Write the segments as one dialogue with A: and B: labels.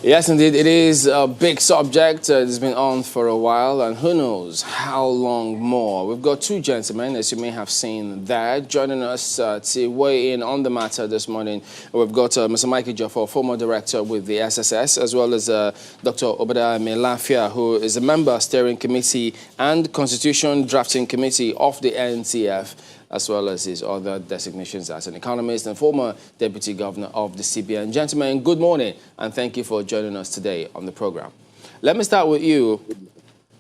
A: Yes, indeed, it is a big subject. It's been on for a while, and who knows how long more. We've got two gentlemen, as you may have seen there, joining us to weigh in on the matter this morning. We've got Mr. Mikey Jaffa, former director with the SSS, as well as Dr. Obadiah Melafia, who is a member steering committee and constitution drafting committee of the NTF, as well as his other designations as an economist and former deputy governor of the CBN. Gentlemen, good morning, and thank you for joining us today on the program. Let me start with you,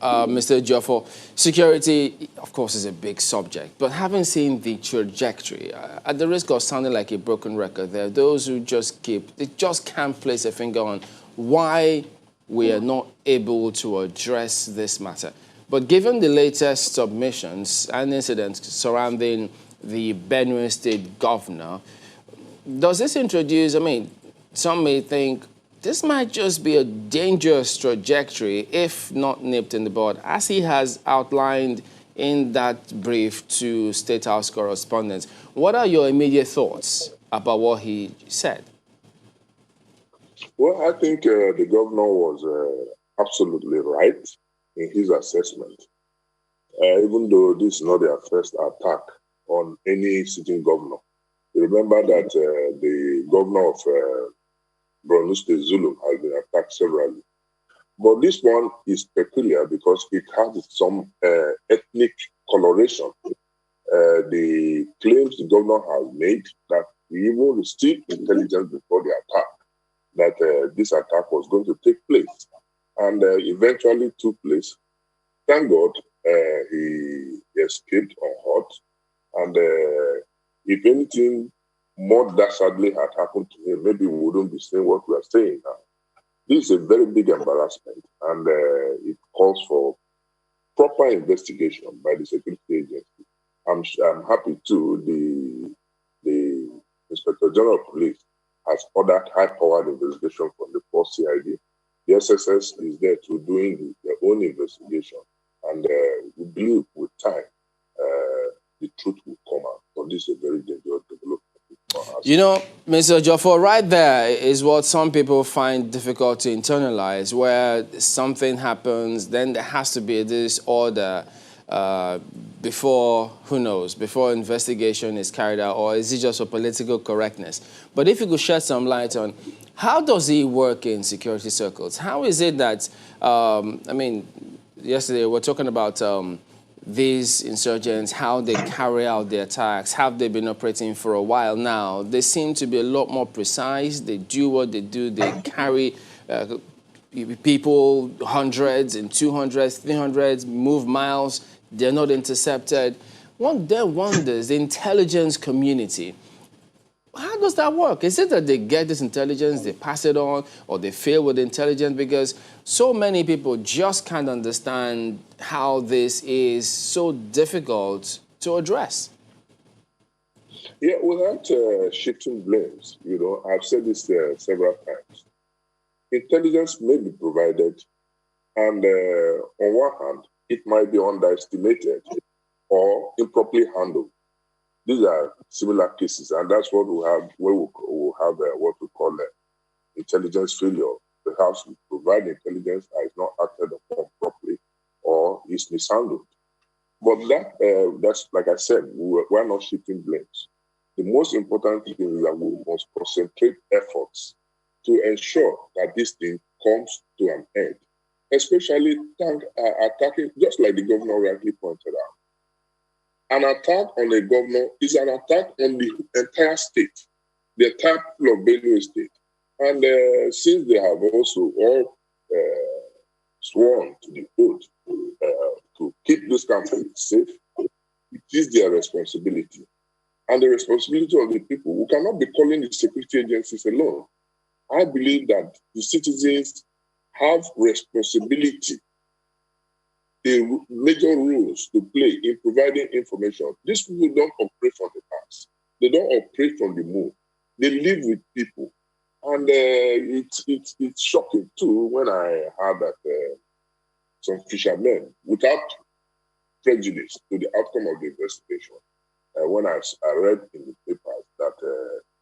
A: Mr. Jofo. Security, of course, is a big subject, but having seen the trajectory, at the risk of sounding like a broken record, there are those who they just can't place a finger on why we are not able to address this matter. But given the latest submissions and incidents surrounding the Benue State governor, does this introduce, some may think this might just be a dangerous trajectory if not nipped in the bud, as he has outlined in that brief to State House correspondents. What are your immediate thoughts about what he said?
B: Well, I think the governor was absolutely right in his assessment. Even though this is not their first attack on any sitting governor. You remember that the governor of Borno State, Zulu, has been attacked severally. But this one is peculiar because it has some ethnic coloration. The claims the governor has made that he even received intelligence before the attack that this attack was going to take place, and eventually took place. Thank God he escaped unhurt, and if anything more dastardly had happened to him, maybe we wouldn't be saying what we are saying now. This is a very big embarrassment, and it calls for proper investigation by the security agency. I'm happy too. The Inspector General of Police has ordered high-powered investigation from the force CID. The SSS is there to doing their own investigation, and we believe with time the truth will come out. But this is a very dangerous development.
A: You know, Mr. Joffo, right there is what some people find difficult to internalize, where something happens, then there has to be this order before, who knows, before investigation is carried out, or is it just for political correctness? But if you could shed some light on how does it work in security circles? How is it that, yesterday we were talking about these insurgents, how they carry out their attacks, have they been operating for a while now? They seem to be a lot more precise. They do what they do. They carry people hundreds and 200s, 300s, move miles. They're not intercepted. One then wonders, the intelligence community, how does that work? Is it that they get this intelligence, they pass it on, or they fail with intelligence? Because so many people just can't understand how this is so difficult to address.
B: Yeah, without shifting blames, I've said this several times. Intelligence may be provided, and on one hand, it might be underestimated or improperly handled. These are similar cases, and that's what we have, where we'll have what we call intelligence failure. Perhaps we provide intelligence that is not acted upon properly or is mishandled. But that's, like I said, we're not shifting blames. The most important thing is that we must concentrate efforts to ensure that this thing comes to an end, especially attacking, just like the governor rightly pointed out. An attack on a governor is an attack on the entire state, the entire people of Benue State. And since they have also all sworn to the oath to keep this country safe, it is their responsibility. And the responsibility of the people, we cannot be calling the security agencies alone. I believe that the citizens have responsibility, the major roles to play in providing information. These people don't operate from the past. They don't operate from the moon. They live with people. And it's shocking too when I heard that some fishermen, without prejudice to the outcome of the investigation, when I read in the papers that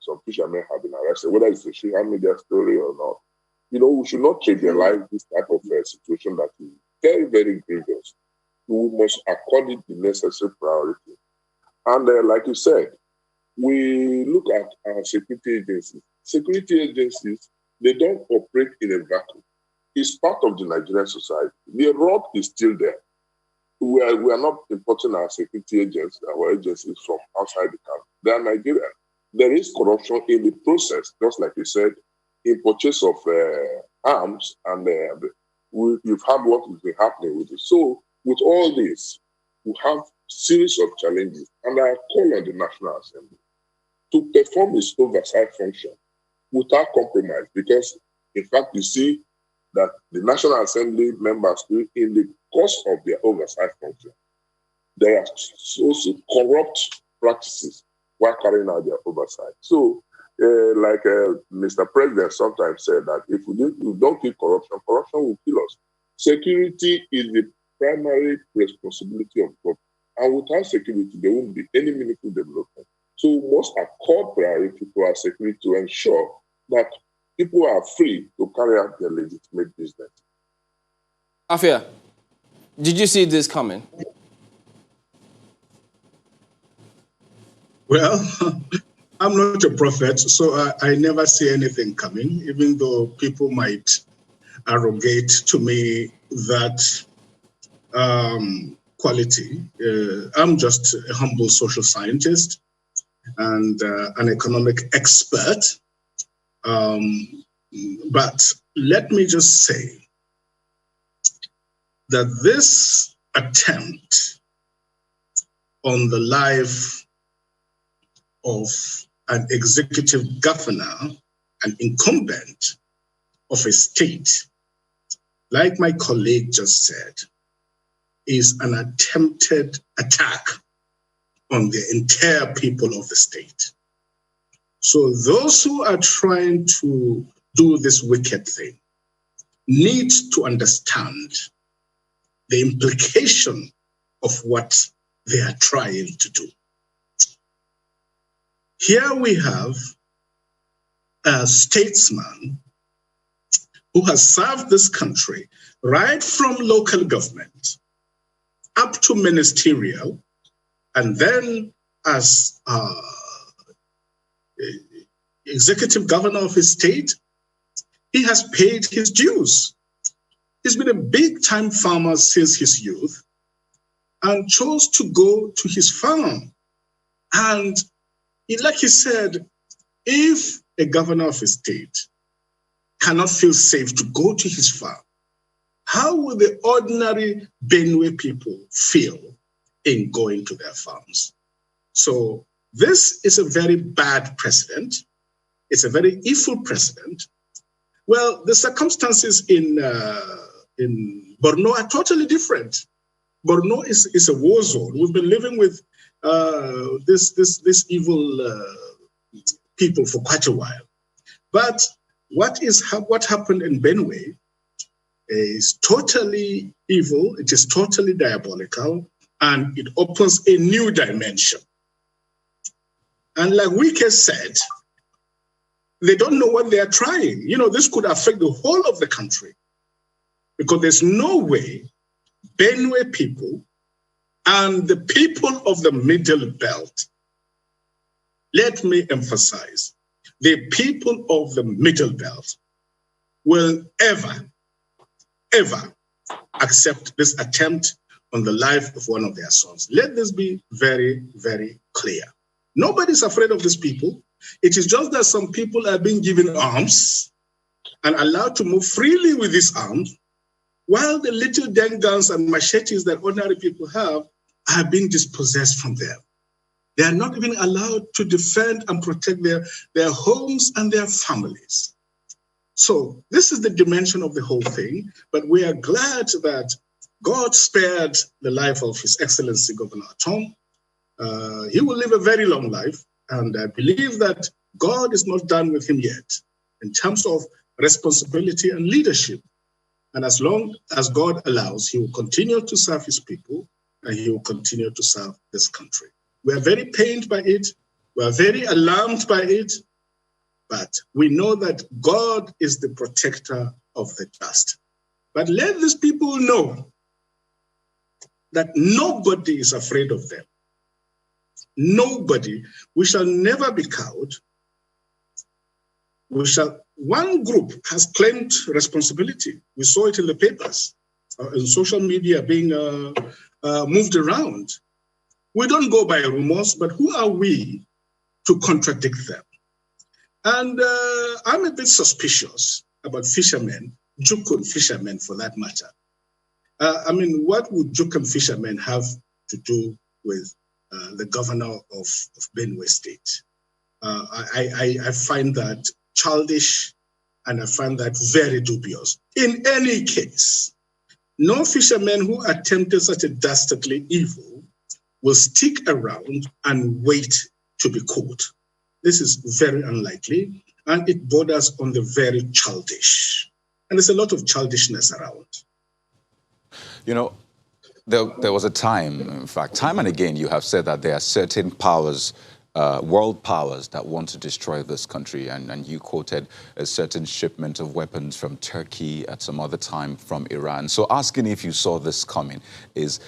B: some fishermen have been arrested, whether it's a social media story or not, We should not trivialize this type of situation that is very, very grievous. We must accord it the necessary priority. And like you said, we look at our security agencies. Security agencies, they don't operate in a vacuum. It's part of the Nigerian society. The rod is still there. We are not importing our security agents, our agencies from outside the country. They are Nigerian. There is corruption in the process, just like you said, in purchase of arms, and you've had what has been happening with it. So, with all this, we have series of challenges, and I call on the National Assembly to perform its oversight function without compromise, because, in fact, you see that the National Assembly members, in the course of their oversight function, there are also corrupt practices while carrying out their oversight. So, like Mr. President sometimes said that if we don't kill corruption, corruption will kill us. Security is the primary responsibility of government. And without security, there won't be any meaningful development. So we must accord priority to our security to ensure that people are free to carry out their legitimate business.
A: Afia, did you see this coming?
C: Well, I'm not a prophet, so I never see anything coming, even though people might arrogate to me that quality. I'm just a humble social scientist and an economic expert. But let me just say that this attempt on the life of an executive governor, an incumbent of a state, like my colleague just said, is an attempted attack on the entire people of the state. So those who are trying to do this wicked thing need to understand the implication of what they are trying to do. Here we have a statesman who has served this country right from local government up to ministerial, and then as executive governor of his state, he has paid his dues. He's been a big-time farmer since his youth and chose to go to his farm. And like he said, if a governor of a state cannot feel safe to go to his farm, how will the ordinary Benue people feel in going to their farms? So this is a very bad precedent. It's a very evil precedent. Well, the circumstances in Borno are totally different. Borno is a war zone. We've been living with this evil people for quite a while. But what happened in Benue is totally evil, it is totally diabolical, and it opens a new dimension. And like Wike said, they don't know what they are trying. This could affect the whole of the country, because there's no way Benue people and the people of the Middle Belt, let me emphasize, the people of the Middle Belt will ever accept this attempt on the life of one of their sons. Let this be very, very clear. Nobody's afraid of these people. It is just that some people are being given arms and allowed to move freely with these arms, while the little dang guns and machetes that ordinary people have are being dispossessed from them. They are not even allowed to defend and protect their homes and their families. So this is the dimension of the whole thing, but we are glad that God spared the life of His Excellency Governor Atom. He will live a very long life, and I believe that God is not done with him yet in terms of responsibility and leadership. And as long as God allows, he will continue to serve his people, and he will continue to serve this country. We are very pained by it. We are very alarmed by it. But we know that God is the protector of the just. But let these people know that nobody is afraid of them. Nobody. We shall never be cowed. One group has claimed responsibility. We saw it in the papers, in social media being moved around. We don't go by rumors, but who are we to contradict them? And I'm a bit suspicious about fishermen, Jukun fishermen for that matter. What would Jukun fishermen have to do with the governor of Benue State? I find that childish, and I find that very dubious. In any case, no fisherman who attempted such a dastardly evil will stick around and wait to be caught. This is very unlikely, and it borders on the very childish. And there's a lot of childishness around.
D: You know, there was a time, in fact, time and again, you have said that there are certain powers, world powers, that want to destroy this country. And you quoted a certain shipment of weapons from Turkey at some other time from Iran. So asking if you saw this coming is,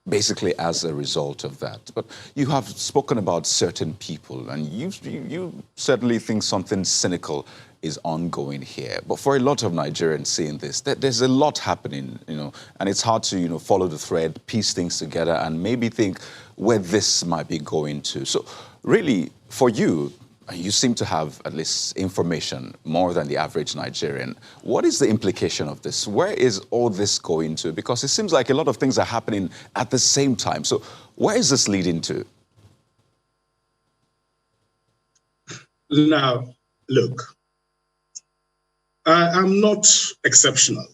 D: basically as a result of that. But you have spoken about certain people, and you certainly think something cynical is ongoing here. But for a lot of Nigerians seeing this, there's a lot happening, and it's hard to, follow the thread, piece things together, and maybe think where this might be going to. So really, for you, you seem to have at least information more than the average Nigerian. What is the implication of this? Where is all this going to? Because it seems like a lot of things are happening at the same time. So where is this leading to?
C: Now, look, I'm not exceptional.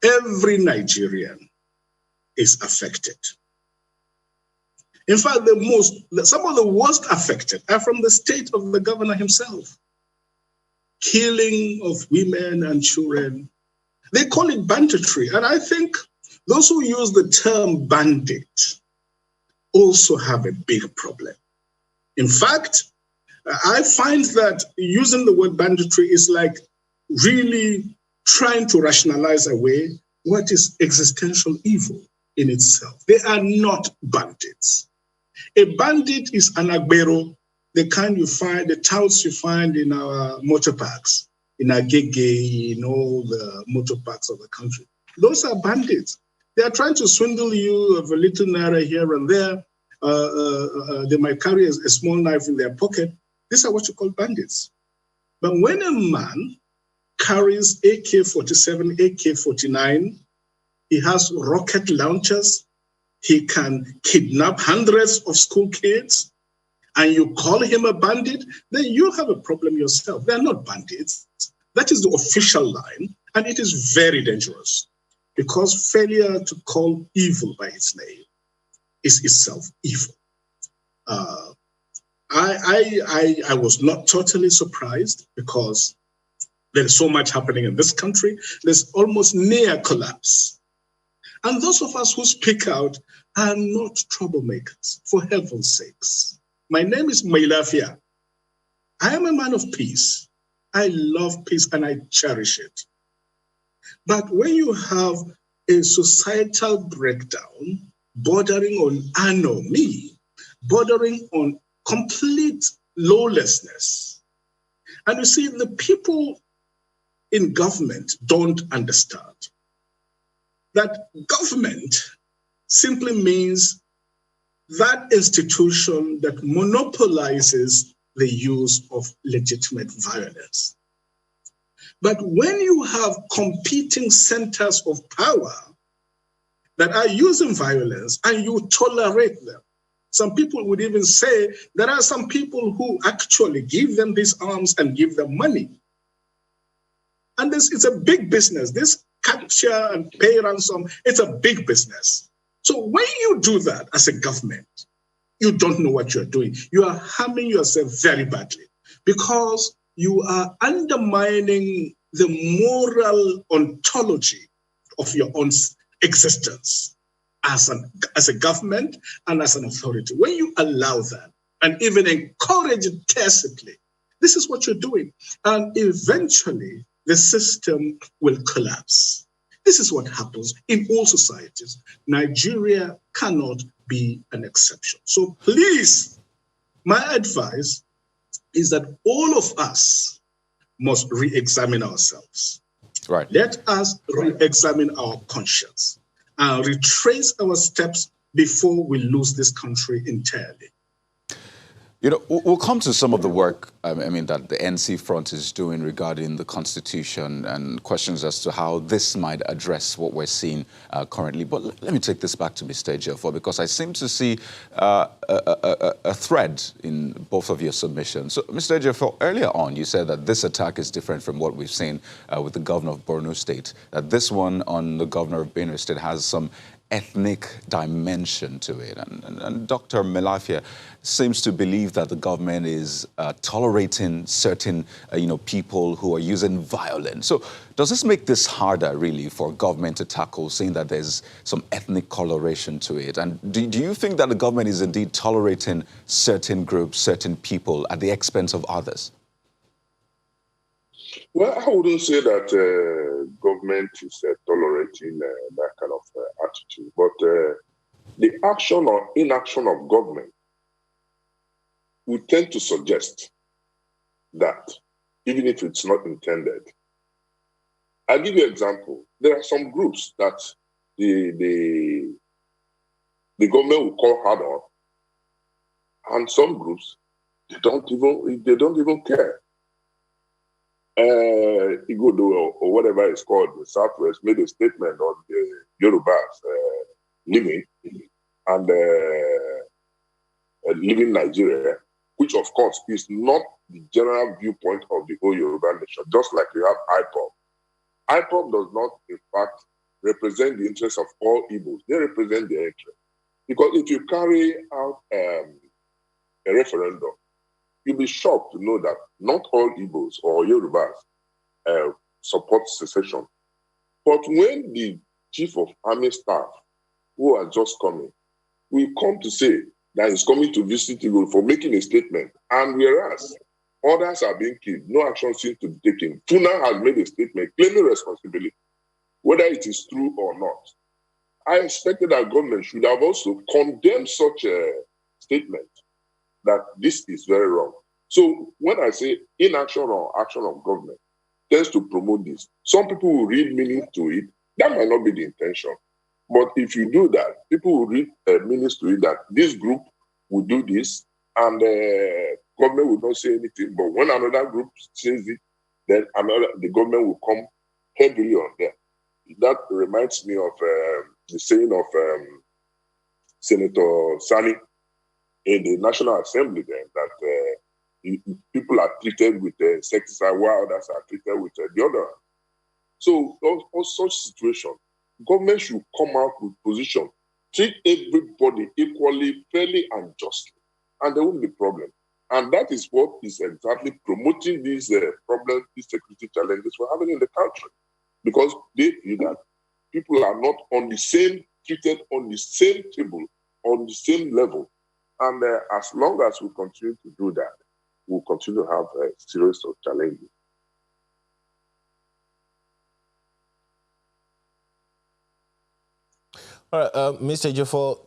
C: Every Nigerian is affected. In fact, some of the worst affected are from the state of the governor himself. Killing of women and children. They call it banditry. And I think those who use the term bandit also have a big problem. In fact, I find that using the word banditry is like really trying to rationalize away what is existential evil in itself. They are not bandits. A bandit is an agbero, the kind you find, the touts you find in our motor parks, in Agege, in all the motor parks of the country. Those are bandits. They are trying to swindle you of a little naira here and there. They might carry a small knife in their pocket. These are what you call bandits. But when a man carries AK-47, AK-49, he has rocket launchers, he can kidnap hundreds of school kids, and you call him a bandit, then you have a problem yourself. They're not bandits. That is the official line, and it is very dangerous because failure to call evil by its name is itself evil. I was not totally surprised because there is so much happening in this country. There's almost near collapse. And those of us who speak out are not troublemakers, for heaven's sakes. My name is Mailafia. I am a man of peace. I love peace and I cherish it. But when you have a societal breakdown bordering on anomie, bordering on complete lawlessness, and you see, the people in government don't understand that government simply means that institution that monopolizes the use of legitimate violence. But when you have competing centers of power that are using violence and you tolerate them, some people would even say there are some people who actually give them these arms and give them money. And it's a big business. This capture and pay ransom, it's a big business. So when you do that as a government, you don't know what you're doing. You are harming yourself very badly because you are undermining the moral ontology of your own existence as a government and as an authority. When you allow that, and even encourage it tacitly. This is what you're doing. And eventually, the system will collapse. This is what happens in all societies. Nigeria cannot be an exception. So please, my advice is that all of us must re-examine ourselves.
D: Right.
C: Let us re-examine our conscience and retrace our steps before we lose this country entirely.
D: You know, we'll come to some of the work, that the NC Front is doing regarding the Constitution and questions as to how this might address what we're seeing currently. But let me take this back to Mr. Ejiofor, because I seem to see a thread in both of your submissions. So, Mr. Ejiofor, earlier on, you said that this attack is different from what we've seen with the governor of Borno State, that this one on the governor of Benue State has some ethnic dimension to it. And Dr. Melafia seems to believe that the government is tolerating certain people who are using violence. So does this make this harder, really, for government to tackle, seeing that there's some ethnic coloration to it? And do you think that the government is indeed tolerating certain groups, certain people, at the expense of others?
B: Well, I wouldn't say that government is tolerating that kind of attitude, but the action or inaction of government would tend to suggest that, even if it's not intended. I'll give you an example. There are some groups that the government will call hard on, and some groups they don't even care. Igodo or whatever it's called, the Southwest made a statement on the Yorubas living and living Nigeria, which of course is not the general viewpoint of the whole Yoruba nation, just like you have IPOB. IPOB does not, in fact, represent the interests of all Igbos. They represent their interests. Because if you carry out a referendum, you'll be shocked to know that not all Igbos or Yorubas support secession. But when the chief of army staff, who are just coming, will come to say that he's coming to visit Igbo for making a statement, and whereas others are being killed, no action seems to be taken. Funa has made a statement claiming responsibility, whether it is true or not. I expected that government should have also condemned such a statement, that this is very wrong. So when I say inaction or action of government tends to promote this, some people will read meaning to it. That might not be the intention. But if you do that, people will read meanings to it that this group will do this and government will not say anything. But when another group says it, then the government will come heavily on them. That reminds me of the saying of Senator Sani in the National Assembly then, that people are treated with insecticide while others are treated with deodorant. So all such situations, government should come out with position, treat everybody equally, fairly, and justly, and there won't be problem. And that is what is exactly promoting these problems, these security challenges we're having in the country, because they feel that people are not on the same, treated on the same table, on the same level. And as long as we continue to do that, we'll continue to have a series of challenges.
A: All right, Mr. Ejiofor,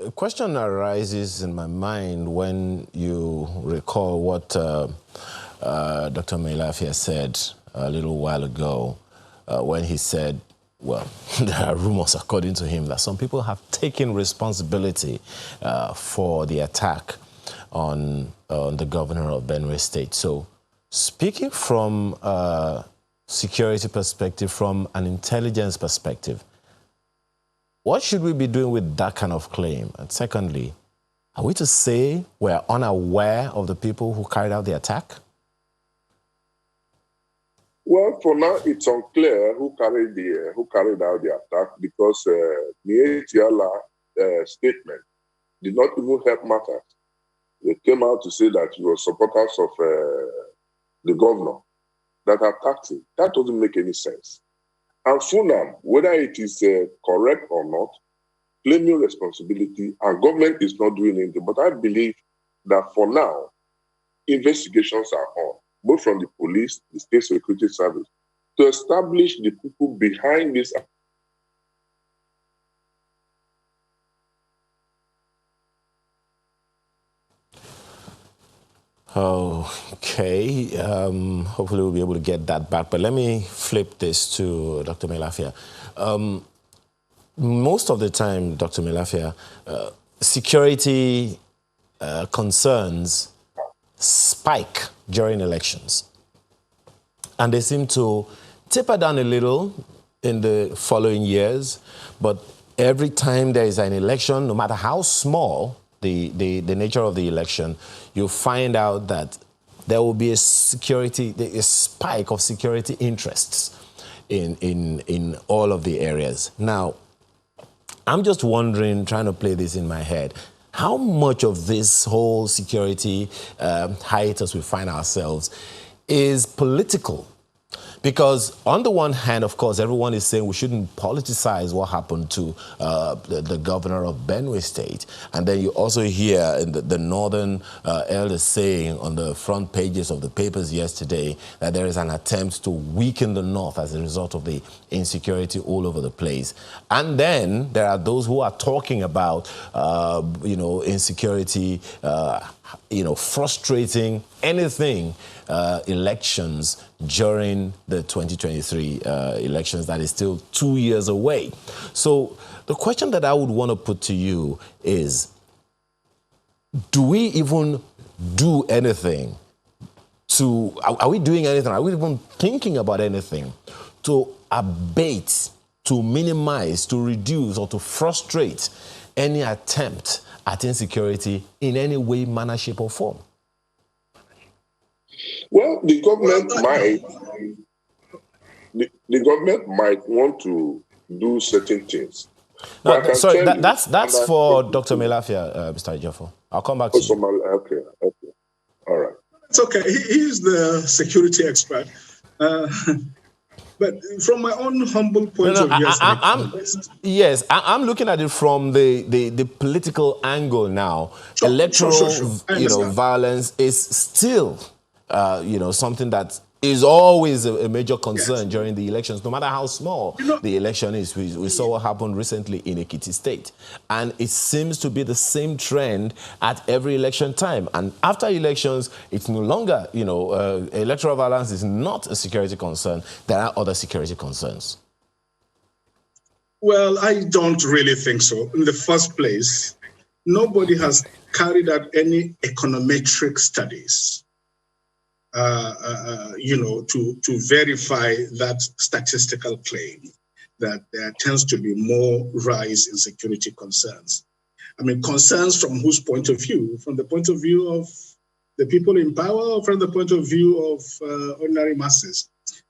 A: a question arises in my mind when you recall what Dr. Melafia said a little while ago when he said, well, there are rumors, according to him, that some people have taken responsibility for the attack on the governor of Benue State. So speaking from a security perspective, from an intelligence perspective, what should we be doing with that kind of claim? And secondly, are we to say we're unaware of the people who carried out the attack?
B: Well, for now, it's unclear who carried out the attack, because Mietiala statement did not even help matters. They came out to say that you were supporters of the governor that attacked him. That doesn't make any sense. And Funam, whether it is correct or not, claiming responsibility, and government is not doing anything. But I believe that for now, investigations are on, both from the police, the state security service, to establish the people behind this.
E: Okay. Hopefully we'll be able to get that back. But let me flip this to Dr. Melafia. Most of the time, Dr. Melafia, security concerns spike during elections. And they seem to taper down a little in the following years. But every time there is an election, no matter how small the nature of the election, you find out that there will be a spike of security interests in all of the areas. Now, I'm just wondering, trying to play this in my head, how much of this whole security hiatus we find ourselves is political? Because on the one hand, of course, everyone is saying we shouldn't politicize what happened to the governor of Benue State. And then you also hear in the northern elders saying on the front pages of the papers yesterday that there is an attempt to weaken the north as a result of the insecurity all over the place. And then there are those who are talking about, insecurity, frustrating anything elections during the 2023 elections that is still 2 years away. So the question that I would want to put to you is, do we even do anything are we doing anything? Are we even thinking about anything to abate, to minimize, to reduce, or to frustrate any attempt at insecurity in any way, manner, shape, or form?
B: Well, the government might want to do certain things.
E: No, sorry, that's for Dr. Melafia, Mr. Ejiofor. I'll come back to you.
B: Okay, all right.
C: It's okay. He's the security expert. But from my own humble point of view,
E: I'm looking at it from the political angle now.
C: Sure,
E: electoral, violence is still, something that is always a major concern during the elections, no matter how small the election is. We saw what happened recently in Ekiti State. And it seems to be the same trend at every election time. And after elections, it's no longer, electoral violence is not a security concern. There are other security concerns.
C: Well, I don't really think so. In the first place, nobody has carried out any econometric studies to verify that statistical claim that there tends to be more rise in security concerns. I mean, concerns from whose point of view? From the point of view of the people in power, or from the point of view of ordinary masses?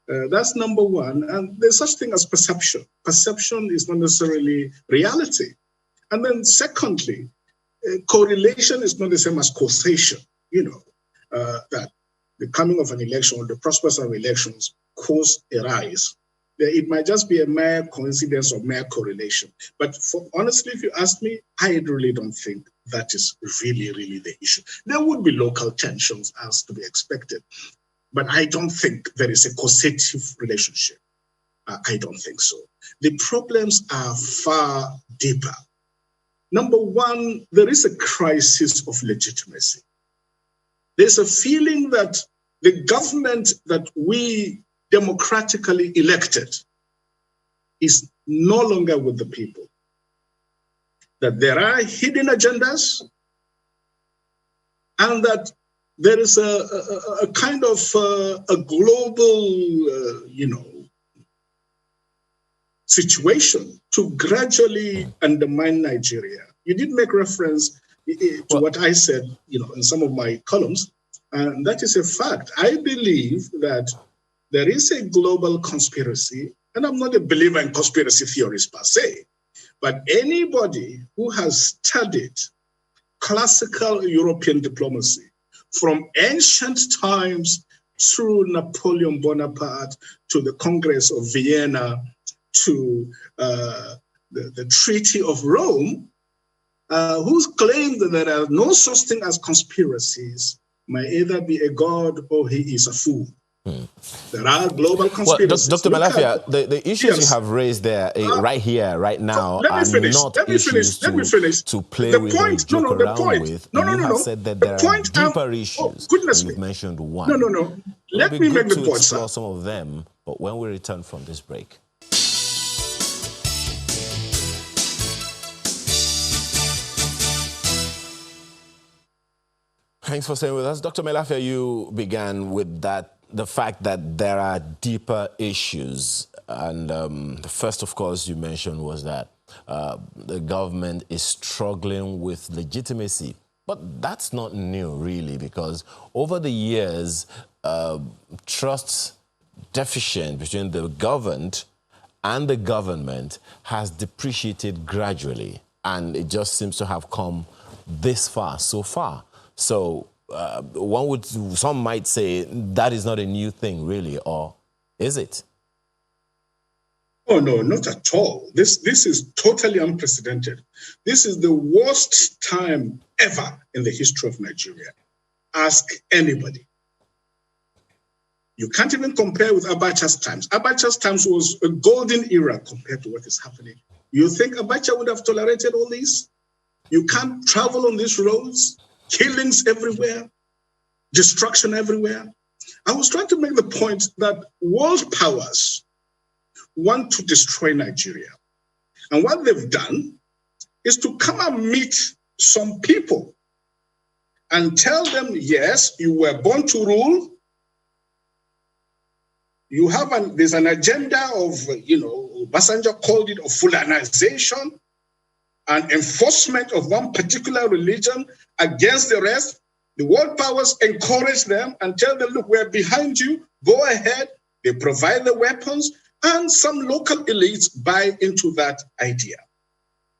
C: That's number one. And there's such thing as perception. Perception is not necessarily reality. And then secondly, correlation is not the same as causation, that the coming of an election or the prospects of elections cause a rise. It might just be a mere coincidence or mere correlation. But honestly, if you ask me, I really don't think that is really, really the issue. There would be local tensions as to be expected, but I don't think there is a causative relationship. I don't think so. The problems are far deeper. Number one, there is a crisis of legitimacy. There's a feeling that the government that we democratically elected is no longer with the people. That there are hidden agendas, and that there is a kind of a global, situation to gradually undermine Nigeria. You did make reference to what I said, in some of my columns, and that is a fact. I believe that there is a global conspiracy, and I'm not a believer in conspiracy theories per se, but anybody who has studied classical European diplomacy from ancient times through Napoleon Bonaparte to the Congress of Vienna to the Treaty of Rome, who's claimed that there are no such thing as conspiracies, may either be a god or he is a fool. There are global conspiracies.
E: Well, Dr. Malafia, the issues
C: Yes.
E: you have raised there, right here, right now,
C: let me
E: are
C: finish.
E: not
C: Let me
E: issues
C: finish.
E: to play
C: The
E: with
C: point,
E: or joke
C: no, the
E: around
C: point.
E: with.
C: No,
E: And
C: no,
E: you
C: no,
E: have
C: no.
E: said that
C: The
E: there are
C: point
E: deeper
C: oh,
E: issues.
C: goodness
E: And you've
C: me.
E: mentioned one.
C: No. Let
E: It'll
C: me
E: be
C: make
E: good
C: the
E: to
C: point,
E: explore
C: sir.
E: some of them, but when we return from this break. Thanks for staying with us. Dr. Malafia, you began with the fact that there are deeper issues. And the first, of course, you mentioned was that the government is struggling with legitimacy. But that's not new, really, because over the years, trust deficit between the governed and the government has depreciated gradually. And it just seems to have come this far, so far. So some might say that is not a new thing, really, or is it?
C: Oh, no, not at all. This is totally unprecedented. This is the worst time ever in the history of Nigeria. Ask anybody. You can't even compare with Abacha's times. Abacha's times was a golden era compared to what is happening. You think Abacha would have tolerated all this? You can't travel on these roads, killings everywhere, destruction everywhere. I was trying to make the point that world powers want to destroy Nigeria. And what they've done is to come and meet some people and tell them, yes, you were born to rule. You have there's an agenda of, Obasanjo called it of Fulanization and enforcement of one particular religion against the rest. The world powers encourage them and tell them, look, we're behind you. Go ahead. They provide the weapons, and some local elites buy into that idea.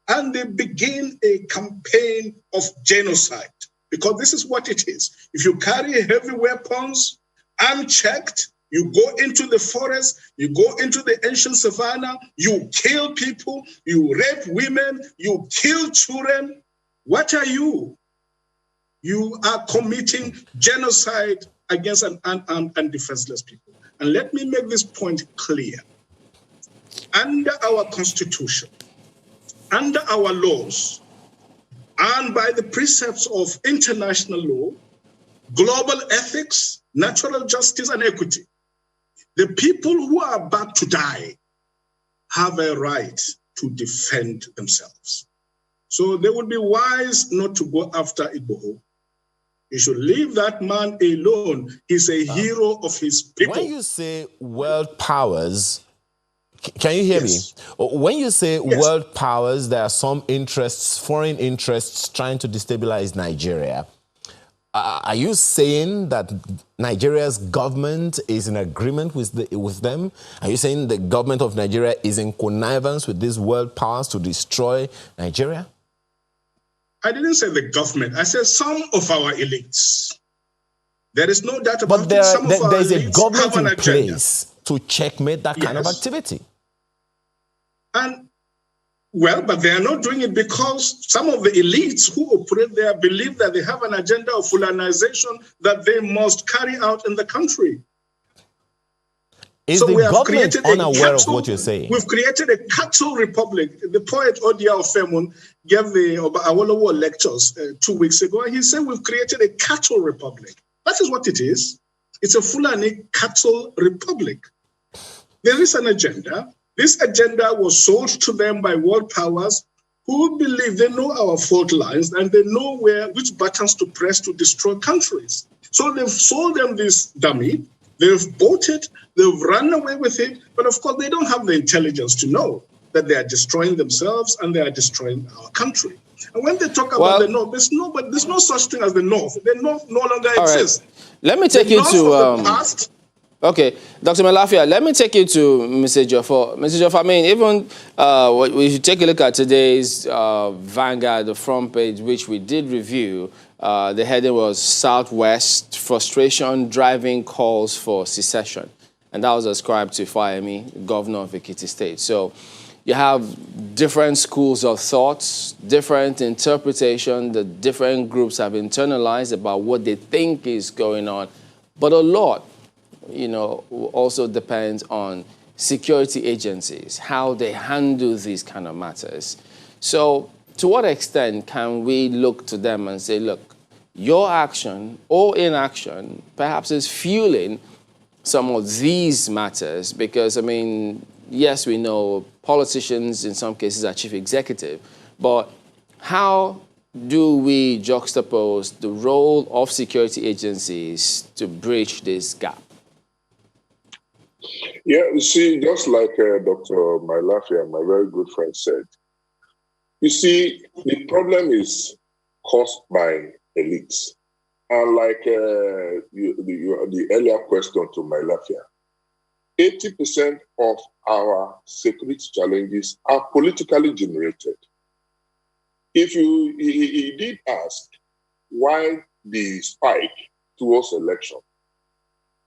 C: And they begin a campaign of genocide, because this is what it is. If you carry heavy weapons unchecked, you go into the forest, you go into the ancient savannah, you kill people, you rape women, you kill children. What are you? You are committing genocide against an unarmed and defenseless people. And let me make this point clear. Under our Constitution, under our laws, and by the precepts of international law, global ethics, natural justice, and equity, the people who are about to die have a right to defend themselves. So they would be wise not to go after Igboho. You should leave that man alone. He's a hero of his people.
E: When you say world powers, can you hear
C: Yes.
E: me? When you say
C: Yes.
E: world powers, there are some interests, foreign interests, trying to destabilize Nigeria. Are you saying that Nigeria's government is in agreement with them? Are you saying the government of Nigeria is in connivance with these world powers to destroy Nigeria?
C: I didn't say the government. I said some of our elites. There is no doubt about it. Some of our
E: there's a
C: elites
E: government
C: have an
E: in
C: agenda.
E: place to checkmate that kind of
C: Yes.
E: activity.
C: And but they are not doing it because some of the elites who operate there believe that they have an agenda of Fulanization that they must carry out in the country.
E: Is
C: So
E: the
C: we have
E: government
C: created
E: unaware of what you're saying?
C: We've created a cattle republic. The poet Odia Ofemun gave the Awolowo lectures 2 weeks ago, and he said we've created a cattle republic. That is what it is. It's a Fulani cattle republic. There is an agenda. This agenda was sold to them by world powers who believe they know our fault lines and they know which buttons to press to destroy countries. So they've sold them this dummy. They've bought it. They've run away with it. But of course, they don't have the intelligence to know that they are destroying themselves and they are destroying our country. And when they talk about the North, there's no such thing as the North. The North no longer exists.
A: Let me take you to
C: the past.
A: Okay, Dr. Malafia, let me take you to Mr. Jofo. Mr. Jofo, I mean, even we should take a look at today's Vanguard, the front page, which we did review. The heading was Southwest Frustration Driving Calls for Secession. And that was ascribed to Fayemi, governor of Ekiti State. So you have different schools of thoughts, different interpretation that different groups have internalized about what they think is going on. But a lot, also depends on security agencies, how they handle these kind of matters. So to what extent can we look to them and say, look, your action or inaction perhaps is fueling some of these matters? Because, yes, we know politicians in some cases are chief executive, but how do we juxtapose the role of security agencies to bridge this gap?
B: Yeah, you see, just like Dr. Mailafia, my very good friend, said, you see, the problem is caused by elites. And like the earlier question to Mailafia, 80% of our security challenges are politically generated. If he did ask why the spike towards election,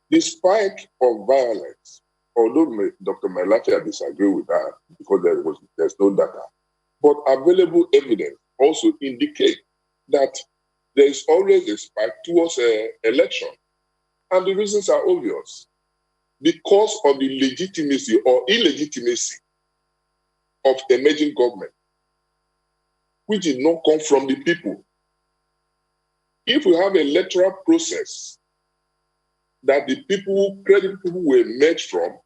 B: the spike of violence, although Dr. Mailafia disagree with that because there's no data, but available evidence also indicate that there is always a spike towards election. And the reasons are obvious. Because of the legitimacy or illegitimacy of emerging government, which did not come from the people. If we have an electoral process that the people, credible people will emerge from,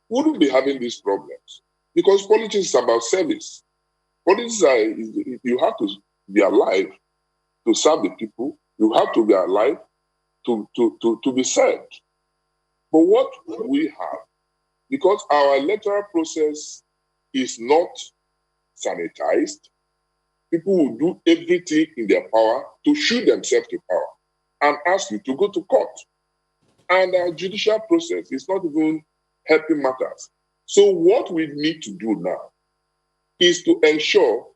B: wouldn't be having these problems. Because politics is about service. Politics you have to be alive to serve the people. You have to be alive to be served. But what we have, because our electoral process is not sanitized, people will do everything in their power to shoot themselves to power and ask you to go to court. And our judicial process is not even helping matters. So what we need to do now is to ensure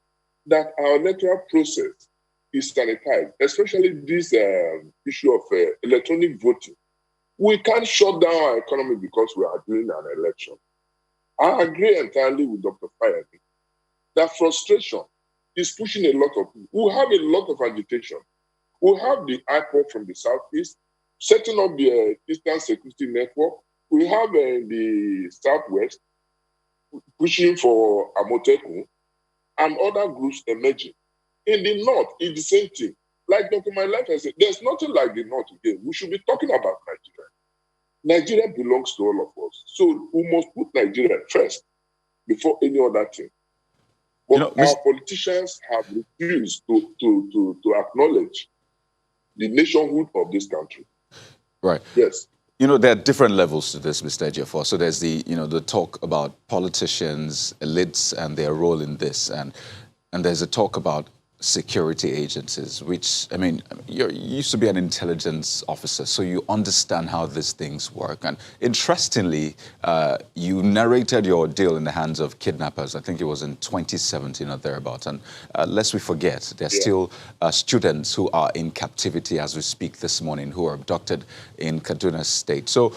B: that our electoral process is sanitized, especially this issue of electronic voting. We can't shut down our economy because we are doing an election. I agree entirely with Dr. Fayemi that frustration is pushing a lot of people. We have a lot of agitation. We have the IPOP from the Southeast setting up the Eastern Security Network. We have the Southwest pushing for Amotekun and other groups emerging. In the North, it's the same thing. Like Dr. Mailafia has said, there's nothing like the North again. We should be talking about Nigeria. Nigeria belongs to all of us. So we must put Nigeria first before any other thing. But our politicians have refused to acknowledge the nationhood of this country.
D: Right.
B: Yes.
D: There are different levels to this, Mr. Ejiofor. So there's the talk about politicians, elites, and their role in this. And there's a talk about security agencies, which, you used to be an intelligence officer, so you understand how these things work. And interestingly, you narrated your deal in the hands of kidnappers. I think it was in 2017 or thereabouts. And lest we forget, there are still students who are in captivity as we speak this morning, who are abducted in Kaduna State. So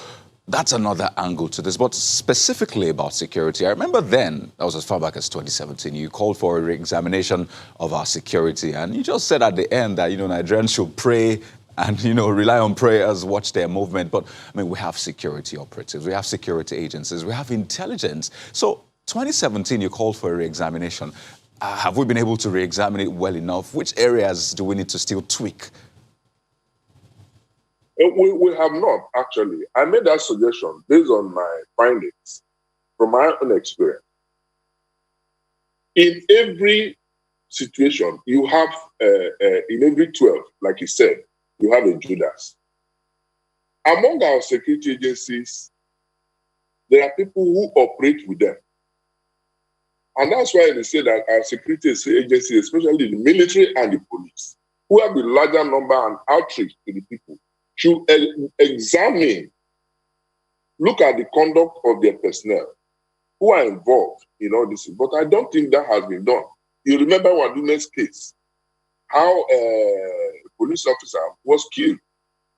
D: that's another angle to this, but specifically about security. I remember then, that was as far back as 2017, you called for a re-examination of our security, and you just said at the end that, Nigerians should pray and, rely on prayers, watch their movement. But, we have security operatives, we have security agencies, we have intelligence. So 2017, you called for a re-examination. Have we been able to re-examine it well enough? Which areas do we need to still tweak?
B: We have not, actually. I made that suggestion based on my findings from my own experience. In every situation, you have, in every 12, like you said, you have a Judas. Among our security agencies, there are people who operate with them. And that's why they say that our security agencies, especially the military and the police, who have a larger number and outreach to the people, should examine, look at the conduct of their personnel who are involved in all this. But I don't think that has been done. You remember Wadume's case, how a police officer was killed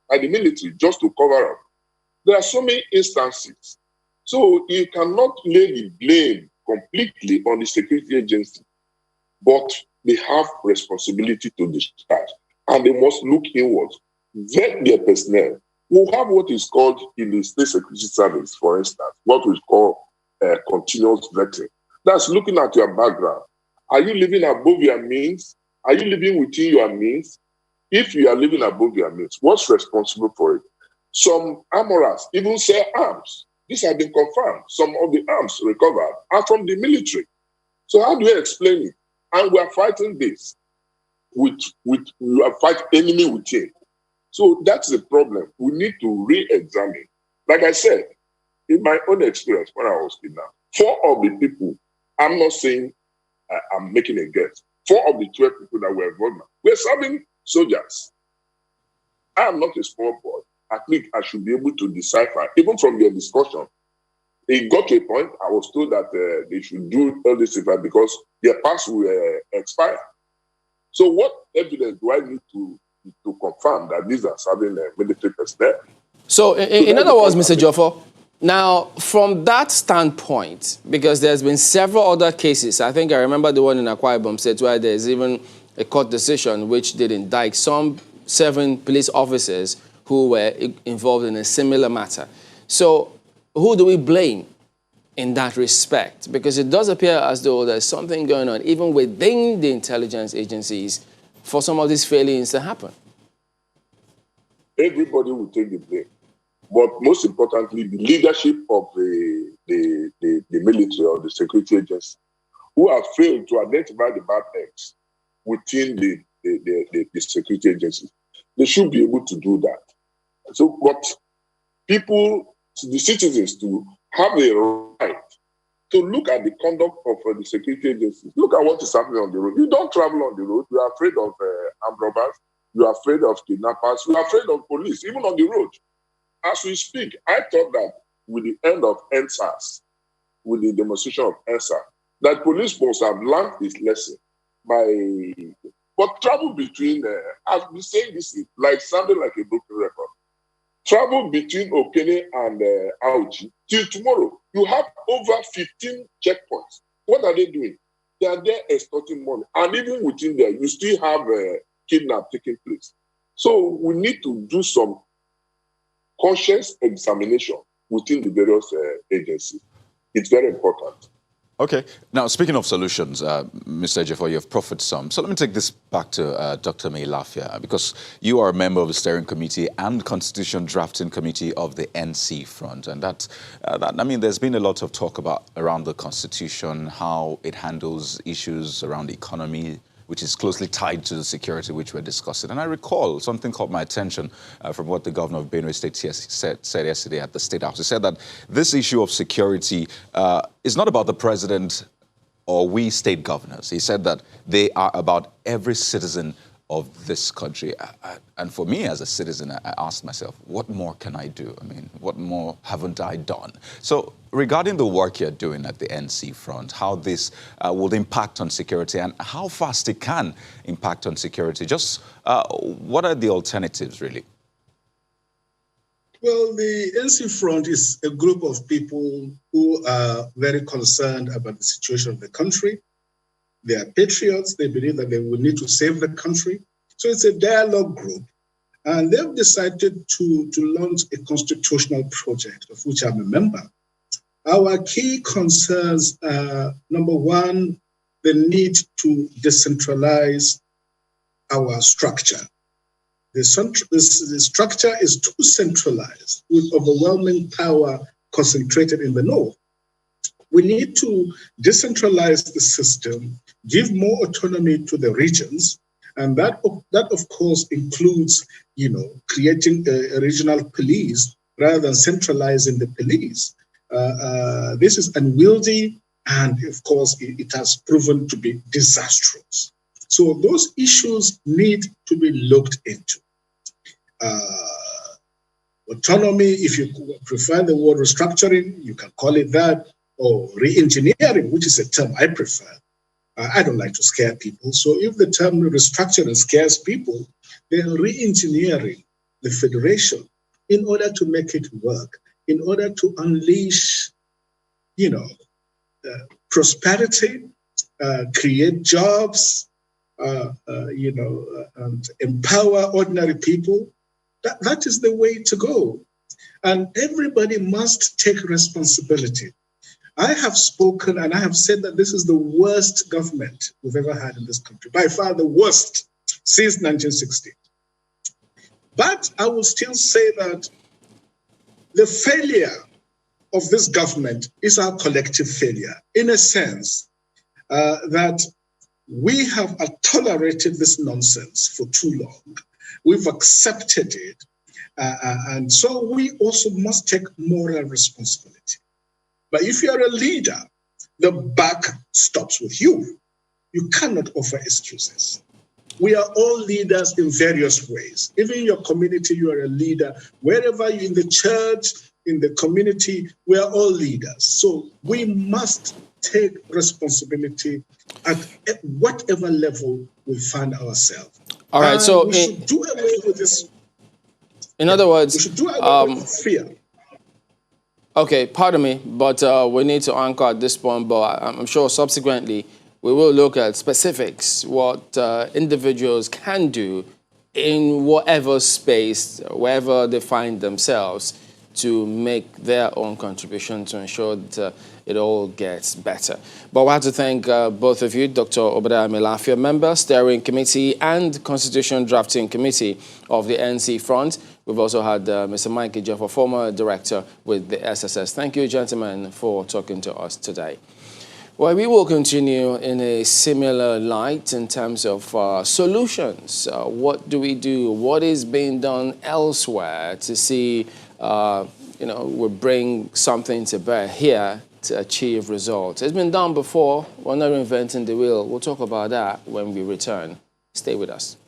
B: by the military just to cover up. There are so many instances. So you cannot lay the blame completely on the security agency, but they have responsibility to discharge, and they must look inward, vet their personnel. We have what is called in the state security service, for instance, what we call continuous vetting. That's looking at your background. Are you living above your means? Are you living within your means? If you are living above your means, what's responsible for it? Some armorers even sell arms. This has been confirmed. Some of the arms recovered are from the military. So how do you explain it? And we are fighting this we are fighting enemy within. So that's the problem. We need to re-examine. Like I said, in my own experience when I was kidnapped, 4 of the people, I'm not saying I'm making a guess, 4 of the 12 people that were involved were serving soldiers. I am not a small boy. I think I should be able to decipher, even from your discussion. It got to a point I was told that they should do all this because their pass will expire. So what evidence do I need to confirm that these are serving military personnel?
A: So in other words, Mr. Joffo, now from that standpoint, because there's been several other cases, I think I remember the one in Akwa Ibom State where there's even a court decision which did indict some 7 police officers who were involved in a similar matter. So who do we blame in that respect? Because it does appear as though there's something going on even within the intelligence agencies for some of these failings to happen.
B: Everybody will take the blame. But most importantly, the leadership of the military or the security agency who have failed to identify the bad eggs within the security agencies. They should be able to do that. So, but people, the citizens, to have a right to look at the conduct of the security agencies. Look at what is happening on the road. You don't travel on the road. You are afraid of armed robbers. You are afraid of kidnappers. You are afraid of police, even on the road. As we speak, I thought that with the end of NSAS, with the demonstration of NSAS, that police must have learned its lesson but travel between, I've been saying this like sounding like a broken record. Travel between Okene and Auchi till tomorrow. You have over 15 checkpoints. What are they doing? They are there extorting money. And even within there, you still have kidnap taking place. So we need to do some conscious examination within the various agencies. It's very important.
D: Okay. Now, speaking of solutions, Mr. Ejiofor, you've proffered some. So let me take this back to Dr. Mailafia, because you are a member of the steering committee and constitution drafting committee of the NC Front. And I mean, there's been a lot of talk around the constitution, how it handles issues around the economy, which is closely tied to the security which we're discussing. And I recall something caught my attention from what the governor of Benue State said yesterday at the State House. He said that this issue of security is not about the president or we state governors. He said that they are about every citizen of this country. And for me as a citizen, I asked myself, what more can I do? I mean, what more haven't I done? So regarding the work you're doing at the NC Front, how this will impact on security and how fast it can impact on security, just what are the alternatives really?
C: Well, the NC Front is a group of people who are very concerned about the situation of the country. They are patriots. They believe that they will need to save the country. So it's a dialogue group. And they've decided to launch a constitutional project, of which I'm a member. Our key concerns are, number one, the need to decentralize our structure. The structure is too centralized, with overwhelming power concentrated in the north. We need to decentralize the system, give more autonomy to the regions, and that of course includes, creating a regional police rather than centralizing the police. This is unwieldy, and of course, it has proven to be disastrous. So those issues need to be looked into. Autonomy, if you prefer the word restructuring, you can call it that, or re-engineering, which is a term I prefer. I don't like to scare people. So if the term restructuring scares people, then re-engineering the federation in order to make it work, in order to unleash, prosperity, create jobs, and empower ordinary people. That is the way to go. And everybody must take responsibility. I have spoken and I have said that this is the worst government we've ever had in this country, by far the worst since 1960. But I will still say that the failure of this government is our collective failure, in a sense that we have tolerated this nonsense for too long. We've accepted it. And so we also must take moral responsibility. But if you are a leader, the buck stops with you. You cannot offer excuses. We are all leaders in various ways. Even in your community, you are a leader. Wherever you're in the church, in the community, we are all leaders. So we must take responsibility at whatever level we find ourselves.
A: All right, so
C: we should do away with this.
A: In other words,
C: we should do away with fear.
A: Okay, pardon me, but we need to anchor at this point, but I'm sure subsequently we will look at specifics, what individuals can do in whatever space, wherever they find themselves, to make their own contribution to ensure that it all gets better. But we have to thank both of you, Dr. Obadiah Melafia, member, Steering Committee and Constitution Drafting Committee of the NC Front. We've also had Mr. Mike Ejiofor, former director with the SSS. Thank you, gentlemen, for talking to us today. Well, we will continue in a similar light in terms of solutions. What do we do? What is being done elsewhere to see, we bring something to bear here to achieve results? It's been done before. We're not reinventing the wheel. We'll talk about that when we return. Stay with us.